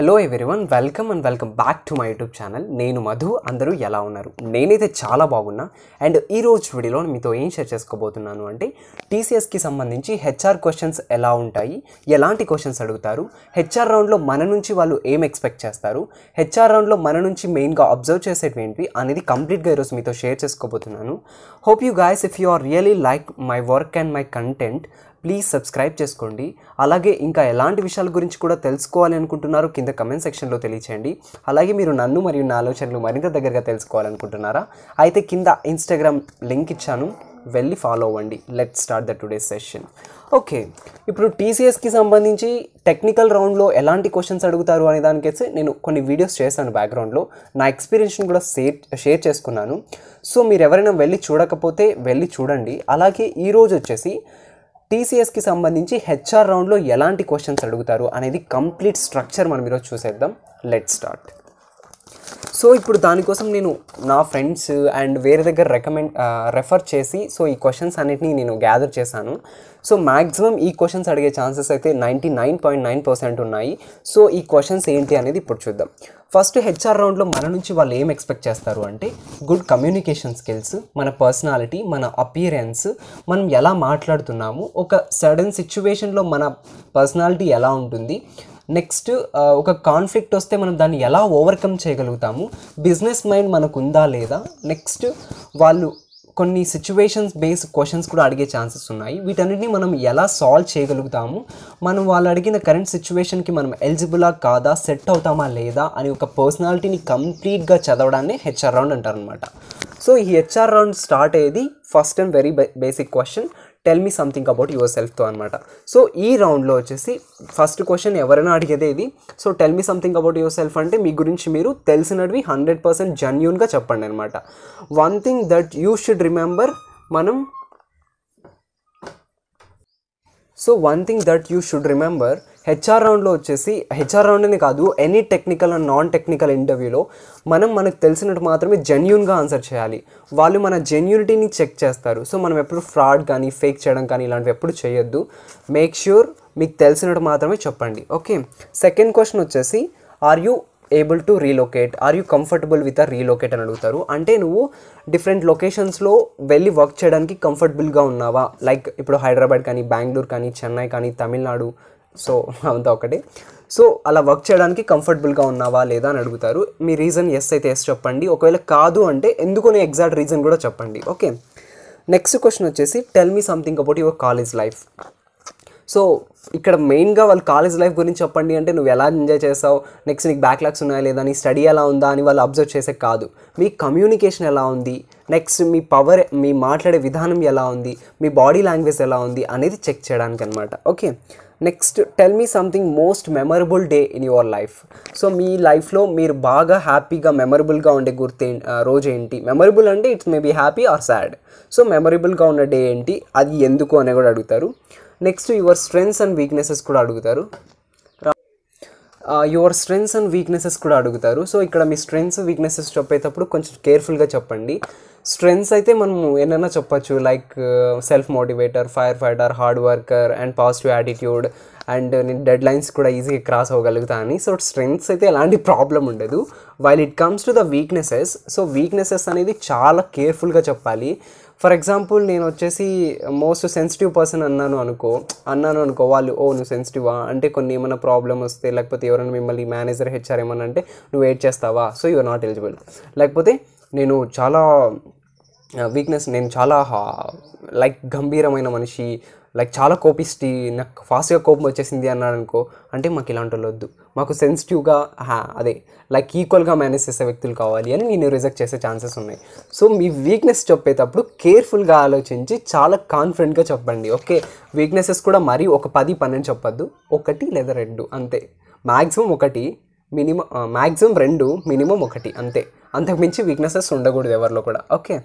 Hello everyone, welcome back to my YouTube channel. నేను మధు. అందరూ ఎలా ఉన్నారు? నేనైతే చాలా బాగున్నా. అండ్ ఈరోజు వీడియోలో మీతో ఏం షేర్ చేసుకోబోతున్నాను అంటే టీసీఎస్కి సంబంధించి హెచ్ఆర్ క్వశ్చన్స్ ఎలా ఉంటాయి, ఎలాంటి క్వశ్చన్స్ అడుగుతారు, హెచ్ఆర్ రౌండ్లో మన నుంచి వాళ్ళు ఏం ఎక్స్పెక్ట్ చేస్తారు, హెచ్ఆర్ రౌండ్లో మన నుంచి మెయిన్గా అబ్జర్వ్ చేసేవి ఏంటి అనేది కంప్లీట్గా ఈరోజు మీతో షేర్ చేసుకోబోతున్నాను. Hope you guys, if you are really like my work and my content, please subscribe చేసుకోండి. అలాగే ఇంకా ఎలాంటి విషయాల గురించి కూడా తెలుసుకోవాలి అనుకుంటున్నారో కింద కమెంట్ సెక్షన్లో తెలియచేయండి. అలాగే మీరు నన్ను మరియు నా ఆలోచనలు మరింత దగ్గరగా తెలుసుకోవాలనుకుంటున్నారా? అయితే కింద ఇన్స్టాగ్రామ్ లింక్ ఇచ్చాను, వెళ్ళి ఫాలో అవ్వండి. Let's start the today session. Okay, ఇప్పుడు టీసీఎస్కి సంబంధించి టెక్నికల్ రౌండ్లో ఎలాంటి క్వశ్చన్స్ అడుగుతారు అనే దానికైతే నేను కొన్ని వీడియోస్ చేశాను బ్యాక్గ్రౌండ్లో. నా ఎక్స్పీరియన్స్ని కూడా షేర్ చేసుకున్నాను. సో మీరు ఎవరైనా వెళ్ళి చూడకపోతే వెళ్ళి చూడండి. అలాగే ఈరోజు వచ్చేసి టీసీఎస్కి సంబంధించి హెచ్ఆర్ రౌండ్లో ఎలాంటి క్వశ్చన్స్ అడుగుతారు అనేది కంప్లీట్ స్ట్రక్చర్ మనం ఈరోజు చూసేద్దాం. Let's start. సో ఇప్పుడు దానికోసం నేను నా ఫ్రెండ్స్ అండ్ వేరే దగ్గర రెఫర్ చేసి సో ఈ క్వశ్చన్స్ అన్నిటిని నేను గ్యాదర్ చేశాను. సో మ్యాక్సిమం ఈ క్వశ్చన్స్ అడిగే ఛాన్సెస్ అయితే 99.9% ఉన్నాయి. సో ఈ క్వశ్చన్స్ ఏంటి అనేది ఇప్పుడు చూద్దాం. ఫస్ట్, హెచ్ఆర్ రౌండ్లో మన నుంచి వాళ్ళు ఏం ఎక్స్పెక్ట్ చేస్తారు అంటే గుడ్ కమ్యూనికేషన్ స్కిల్స్, మన పర్సనాలిటీ, మన అపియరెన్స్, మనం ఎలా మాట్లాడుతున్నాము, ఒక సడన్ సిచ్యువేషన్లో మన పర్సనాలిటీ ఎలా ఉంటుంది, నెక్స్ట్ ఒక కాన్ఫ్లిక్ట్ వస్తే మనం దాన్ని ఎలా ఓవర్కమ్ చేయగలుగుతాము, బిజినెస్ మైండ్ మనకు ఉందా లేదా, నెక్స్ట్ వాళ్ళు కొన్ని సిచ్యువేషన్స్ బేస్డ్ క్వశ్చన్స్ కూడా అడిగే ఛాన్సెస్ ఉన్నాయి. వీటన్నిటిని మనం ఎలా సాల్వ్ చేయగలుగుతాము, మనం వాళ్ళు అడిగిన కరెంట్ సిచ్యువేషన్కి మనం ఎలిజిబులా కాదా, సెట్ అవుతామా లేదా అని ఒక పర్సనాలిటీని కంప్లీట్గా చదవడాన్ని హెచ్ఆర్ రౌండ్ అంటారనమాట. సో ఈ హెచ్ఆర్ రౌండ్ స్టార్ట్ అయ్యేది first and very basic question, tell me something about your సెల్ఫ్తో అనమాట. సో ఈ రౌండ్లో వచ్చేసి ఫస్ట్ క్వశ్చన్ ఎవరైనా అడిగేదే ఇది. So tell me something about your self అంటే మీ గురించి మీరు తెలిసినవి 100% జెన్యూన్గా చెప్పండి అనమాట. One thing that you should remember, HR రౌండ్లో వచ్చేసి హెచ్ఆర్ రౌండ్ అని కాదు, any technical and non technical ఇంటర్వ్యూలో మనకు తెలిసినట్టు మాత్రమే జెన్యూన్గా ఆన్సర్ చేయాలి. వాళ్ళు మన జెన్యూనిటీని చెక్ చేస్తారు. సో మనం ఎప్పుడు ఫ్రాడ్ కానీ ఫేక్ చేయడం కానీ ఇలాంటివి ఎప్పుడు చేయొద్దు. మేక్ ష్యూర్ మీకు తెలిసినట్టు మాత్రమే చెప్పండి. ఓకే, సెకండ్ క్వశ్చన్ వచ్చేసి are you able to relocate, are you comfortable with relocate అని అడుగుతారు. అంటే నువ్వు డిఫరెంట్ లొకేషన్స్లో వెళ్ళి వర్క్ చేయడానికి కంఫర్టబుల్గా ఉన్నావా, లైక్ ఇప్పుడు హైదరాబాద్ కానీ, బెంగళూరు కానీ, చెన్నై కానీ, తమిళనాడు, సో అంతా ఒకటే. సో అలా వర్క్ చేయడానికి కంఫర్టబుల్గా ఉన్నావా లేదా అని అడుగుతారు. మీ రీజన్ ఎస్ అయితే ఎస్ చెప్పండి, ఒకవేళ కాదు అంటే ఎందుకు ఎగ్జాక్ట్ రీజన్ కూడా చెప్పండి. ఓకే, నెక్స్ట్ క్వశ్చన్ వచ్చేసి tell me something about your college life. So ఇక్కడ మెయిన్గా వాళ్ళు కాలేజ్ లైఫ్ గురించి చెప్పండి అంటే నువ్వు ఎలా ఎంజాయ్ చేస్తావు, నెక్స్ట్ నీకు బ్యాక్లాగ్స్ ఉన్నాయా లేదా, నీ స్టడీ ఎలా ఉందా అని వాళ్ళు అబ్జర్వ్ చేసే కాదు. మీ కమ్యూనికేషన్ ఎలా ఉంది, నెక్స్ట్ మీ పవర్, మీ మాట్లాడే విధానం ఎలా ఉంది, మీ బాడీ లాంగ్వేజ్ ఎలా ఉంది అనేది చెక్ చేయడానికి అనమాట. Okay, next tell me something most memorable day in your life. So మీ లైఫ్లో మీరు బాగా హ్యాపీగా మెమరబుల్గా ఉండే రోజు ఏంటి. మెమరబుల్ అంటే it's maybe happy or sad. So మెమరబుల్గా ఉన్న డే ఏంటి, అది ఎందుకు అని కూడా అడుగుతారు. Next your strengths and weaknesses కూడా అడుగుతారు. సో ఇక్కడ మీ స్ట్రెంగ్స్ వీక్నెసెస్ చెప్పేటప్పుడు కొంచెం కేర్ఫుల్గా చెప్పండి. స్ట్రెంగ్స్ అయితే మనము ఏమైనా చెప్పచ్చు, like self motivator, fire fighter, hard worker and positive attitude, and నేను డెడ్ లైన్స్ కూడా ఈజీగా క్రాస్ అవ్వగలుగుతా అని. సో స్ట్రెంగ్స్ అయితే ఎలాంటి ప్రాబ్లం ఉండదు. While it comes to the weaknesses, so weaknesses అనేది చాలా కేర్ఫుల్గా చెప్పాలి. ఫర్ ఎగ్జాంపుల్ నేను వచ్చేసి మోస్ట్ సెన్సిటివ్ పర్సన్ అన్నాను అనుకో, వాళ్ళు ఓ నువ్వు సెన్సిటివా అంటే కొన్ని ఏమైనా ప్రాబ్లం వస్తే, లేకపోతే ఎవరైనా మిమ్మల్ని మేనేజర్ హెచ్ఆర్ ఏమన్నా అంటే నువ్వు వెయిట్ చేస్తావా, so you are not eligible. లేకపోతే నేను చాలా లైక్ గంభీరమైన మనిషి, లైక్ చాలా కోపిస్టి, నాకు ఫాస్ట్గా కోపం వచ్చేసింది అన్నాడు అనుకో, అంటే మాకు ఇలాంటి వాళ్ళు వద్దు, మాకు సెన్సిటివ్గా అదే లైక్ ఈక్వల్గా మేనేజ్ చేసే వ్యక్తులు కావాలి అని నేను రిజెక్ట్ చేసే ఛాన్సెస్ ఉన్నాయి. సో మీ వీక్నెస్ చెప్పేటప్పుడు కేర్ఫుల్గా ఆలోచించి చాలా కాన్ఫిడెంట్గా చెప్పండి. ఓకే, వీక్నెసెస్ కూడా మరీ ఒక 10-12 చెప్పొద్దు, 1 లేదా 2 అంతే. మ్యాక్సిమం 1, మ్యాక్సిమం 2, మినిమం 1 అంతే. అంతకుమించి వీక్నెసెస్ ఉండకూడదు ఎవరిలో కూడా. ఓకే,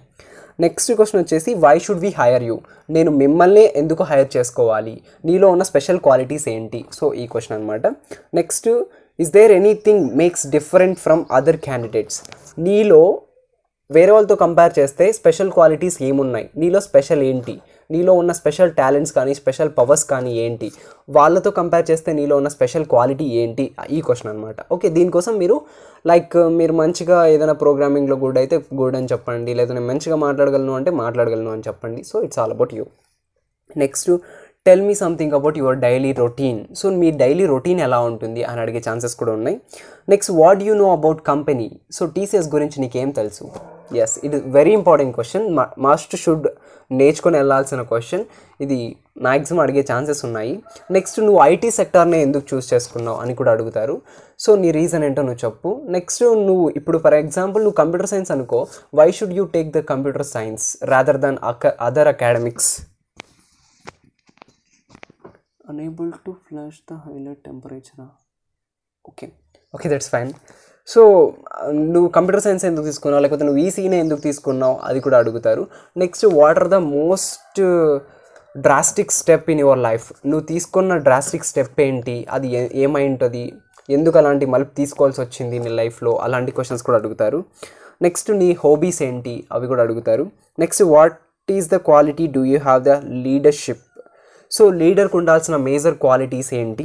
నెక్స్ట్ క్వశ్చన్ వచ్చేసి why should we hire you, నేను మిమ్మల్ని ఎందుకు హైర్ చేసుకోవాలి, నీలో ఉన్న స్పెషల్ క్వాలిటీస్ ఏంటి. సో ఈ క్వశ్చన్ అనమాట. Next, is there anything makes different from other candidates, నీలో వేరే వాళ్ళతో కంపేర్ చేస్తే స్పెషల్ క్వాలిటీస్ ఏమున్నాయి, నీలో స్పెషల్ ఏంటి, నీలో ఉన్న స్పెషల్ టాలెంట్స్ కానీ స్పెషల్ పవర్స్ కానీ ఏంటి, వాళ్ళతో కంపేర్ చేస్తే నీలో ఉన్న స్పెషల్ క్వాలిటీ ఏంటి, ఈ క్వశ్చన్ అనమాట. ఓకే, దీనికోసం మీరు మీరు మంచిగా ఏదైనా ప్రోగ్రామింగ్లో గుడ్ అయితే గుడ్ అని చెప్పండి, లేదా నేను మంచిగా మాట్లాడగలను అంటే మాట్లాడగలను అని చెప్పండి. So it's all about you. Next, tell me something about your daily routine. So మీ డైలీ రొటీన్ ఎలా ఉంటుంది అని అడిగే ఛాన్సెస్ కూడా ఉన్నాయి. Next, what you know about company. So TCS గురించి నీకేం తెలుసు. Yes, it is very important question, must should నేర్చుకొని వెళ్ళాల్సిన క్వశ్చన్ ఇది. మ్యాక్సిమం అడిగే ఛాన్సెస్ ఉన్నాయి. నెక్స్ట్, నువ్వు ఐటీ సెక్టార్నే ఎందుకు చూస్ చేసుకున్నావు అని కూడా అడుగుతారు. సో నీ రీజన్ ఏంటో నువ్వు చెప్పు. నెక్స్ట్, నువ్వు ఇప్పుడు ఫర్ ఎగ్జాంపుల్ నువ్వు కంప్యూటర్ సైన్స్ అనుకో, why should you take the computer science rather than other academics. Unable to flash the highlight temperature. Okay, that's fine. So నువ్వు కంప్యూటర్ సైన్స్ ఎందుకు తీసుకున్నావు, లేకపోతే నువ్వు ఈసీనే ఎందుకు తీసుకున్నావు అది కూడా అడుగుతారు. Next, what are the most drastic step in your life. నువ్వు తీసుకున్న డ్రాస్టిక్ స్టెప్ ఏంటి, అది ఏమై ఉంటుంది, ఎందుకు అలాంటి మలుపు తీసుకోవాల్సి వచ్చింది నీ లైఫ్లో, అలాంటి క్వశ్చన్స్ కూడా అడుగుతారు. నెక్స్ట్, నీ హాబీస్ ఏంటి అవి కూడా అడుగుతారు. Next, what is the quality do you have the leadership. So లీడర్కి ఉండాల్సిన మేజర్ క్వాలిటీస్ ఏంటి.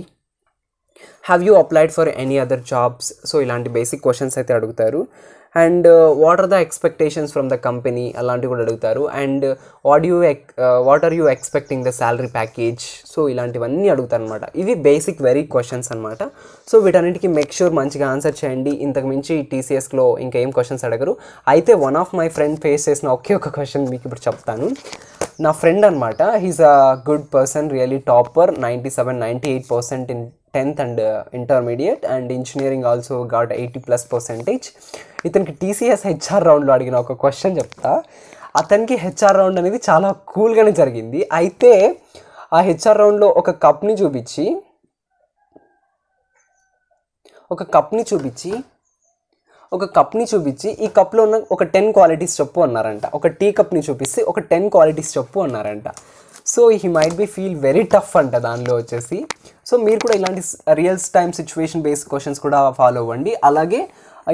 Have you applied for any other jobs. So ఇలాంటి బేసిక్ క్వశ్చన్స్ అయితే అడుగుతారు. And what are the expectations from the company అలాంటివి కూడా అడుగుతారు. And what are you expecting the salary package. So ఇలాంటివన్నీ అడుగుతారు అనమాట. ఇవి బేసిక్ వెరీ క్వశ్చన్స్ అనమాట. సో వీటన్నిటికీ మేక్ షూర్ మంచిగా ఆన్సర్ చేయండి. ఇంతకు మించి టీసీఎస్లో ఇంకేం క్వశ్చన్స్ అడగరు. అయితే one of my friend face చేసిన ఒకే ఒక క్వశ్చన్ మీకు ఇప్పుడు చెప్తాను. నా ఫ్రెండ్ అనమాట, he's a good person, really topper, 97-98% in 10th and intermediate, and engineering also got 80+%. ఇతనికి టీసీఎస్ హెచ్ఆర్ రౌండ్లో అడిగిన ఒక క్వశ్చన్ చెప్తా. అతనికి హెచ్ఆర్ రౌండ్ అనేది చాలా కూల్గానే జరిగింది. అయితే ఆ హెచ్ఆర్ రౌండ్లో ఒక కప్ని చూపించి ఈ కప్లో ఉన్న ఒక 10 క్వాలిటీస్ చెప్పు అన్నారంట. ఒక టీ కప్ని చూపిస్తే ఒక 10 క్వాలిటీస్ చెప్పు అన్నారంట. So he might be feel very tough అంట దానిలో వచ్చేసి. సో మీరు కూడా ఇలాంటి real time situation based questions కూడా ఫాలో అవ్వండి. అలాగే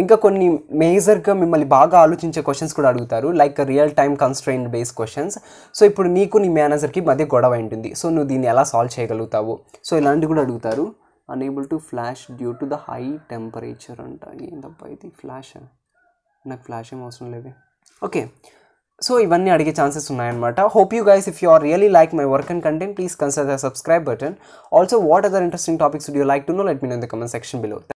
ఇంకా కొన్ని మేజర్గా మిమ్మల్ని బాగా ఆలోచించే క్వశ్చన్స్ కూడా అడుగుతారు, like real time constrained based questions. So ఇప్పుడు నీకు నీ మేనేజర్కి మధ్య గొడవ ఉంటుంది. సో నువ్వు దీన్ని ఎలా సాల్వ్ చేయగలుగుతావు. సో ఇలాంటివి కూడా అడుగుతారు. Unable to flash due to the high temperature అంట. ఏంటబ్బా ఇది ఫ్లాష్, నాకు ఫ్లాష్ ఏం అవసరం లేదు. ఓకే, సో ఇవన్నీ అడిగే ఛాన్సెస్ ఉన్నాయన్నమాట. Hope you guys, if you are really like my work and content, please consider the subscribe button. Also what other interesting topics would you like to know, let me know in the comment section below.